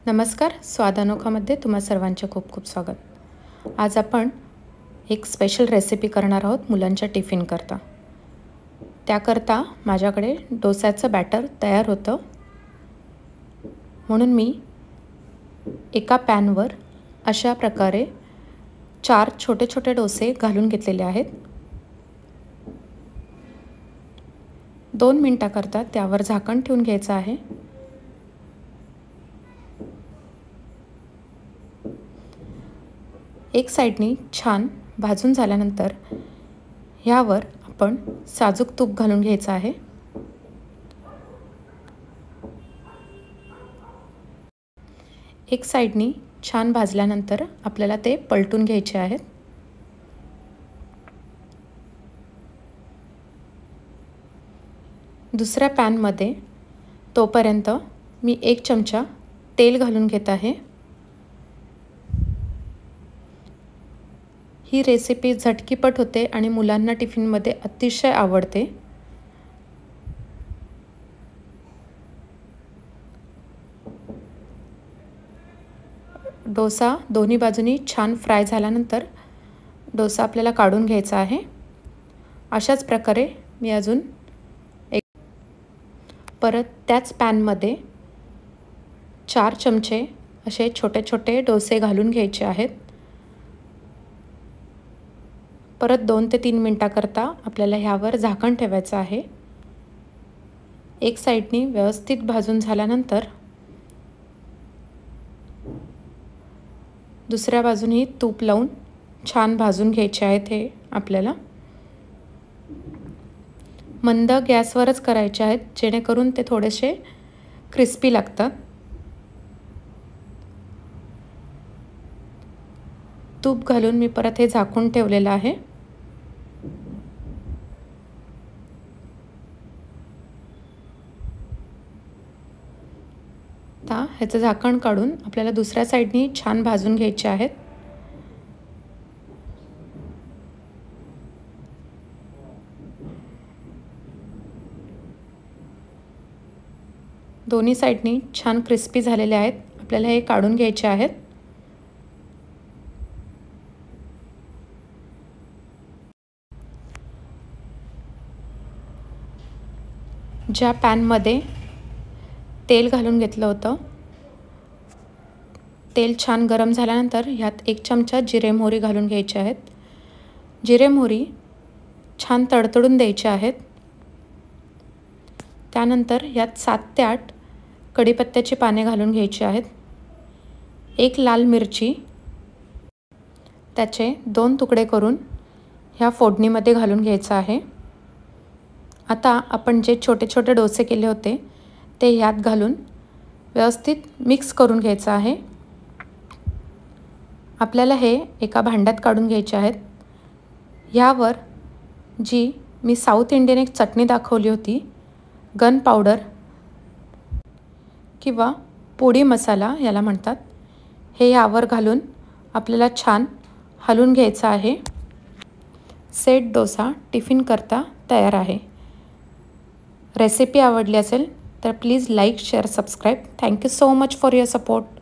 नमस्कार, स्वाद अनोखामध्ये तुम्हा सर्वांचे खूप खूप स्वागत। आज आपण एक स्पेशल रेसिपी करणार आहोत मुलांच्या टिफिनकरता। त्याकरता माझ्याकडे डोस्याचं बॅटर तयार होतं, म्हणून मी एका पॅनवर अशा प्रकारे 4 छोटे छोटे डोसे घालून घेतलेले आहेत। 2 मिनिटाकरता त्यावर झाकण ठेवून घ्यायचं आहे। एक साइडनी छान भाजून झाल्यानंतर ह्यावर आपण साजूक तूप घालून घ्यायचं आहे। एक साइडनी छान भाजल्यानंतर आपल्याला ते पलटून घ्यायचे आहेत। दुसऱ्या पॅनमध्ये तोपर्यंत मी 1 चमचा तेल घालून घेत आहे। ही रेसिपी झटकीपट होते आणि मुलांना टिफिनमध्ये अतिशय आवडते। डोसा दोन्ही बाजूनी छान फ्राय झाल्यानंतर डोसा आपल्याला काढून घ्यायचा आहे। अशाच प्रकारे मी अजून परत त्याच पॅनमध्ये 4 चमचे असे छोटे छोटे डोसे घालून घ्यायचे आहेत। परत 2 ते 3 मिनिटाकरता आपल्याला ह्यावर झाकण ठेवायचं आहे। एक साइडनी व्यवस्थित भाजून झाल्यानंतर दुसऱ्या बाजूनी तूप लावून छान भाजून घ्यायचे आहेत। हे आपल्याला मंद गॅसवरच करायचे आहेत, जेणेकरून ते थोडेसे क्रिस्पी लागतात। तूप घालून मी परत हे झाकून ठेवलेलं आहे। आता ह्याचं झाकण काढून आपल्याला दुसऱ्या साइडनी छान भाजून घ्यायचे आहेत। दोन्ही साइडनी छान क्रिस्पी झालेले आहेत। आपल्याला हे काढून घ्यायचे आहेत। ज्या पॅनमध्ये तेल घालून घेतलं होतं, तेल छान गरम झाल्यानंतर ह्यात 1 चमचा जिरे मोहरी घालून घ्यायचे आहेत। जिरे मोहरी छान तडतडून द्यायचे आहेत। त्यानंतर ह्यात 7 ते 8 कढीपत्त्याची पाने घालून घ्यायची आहेत। 1 लाल मिरची त्याचे 2 तुकडे करून ह्या फोडणीमध्ये घालून घ्यायचं आहे। आता आपण जे छोटे छोटे डोसे केले होते ते ह्यात घालून व्यवस्थित मिक्स करून घ्यायचं आहे। आपल्याला हे एका भांड्यात काढून घ्यायचे आहेत। ह्यावर जी मी साऊथ इंडियन एक चटणी दाखवली होती, गन पावडर किंवा पोडी मसाला याला म्हणतात, हे यावर घालून आपल्याला छान हलवून घ्यायचं आहे। सेट डोसा टिफिन करता तयार आहे। रेसिपी आवडली असेल तर please like, share, subscribe. Thank you so much for your support.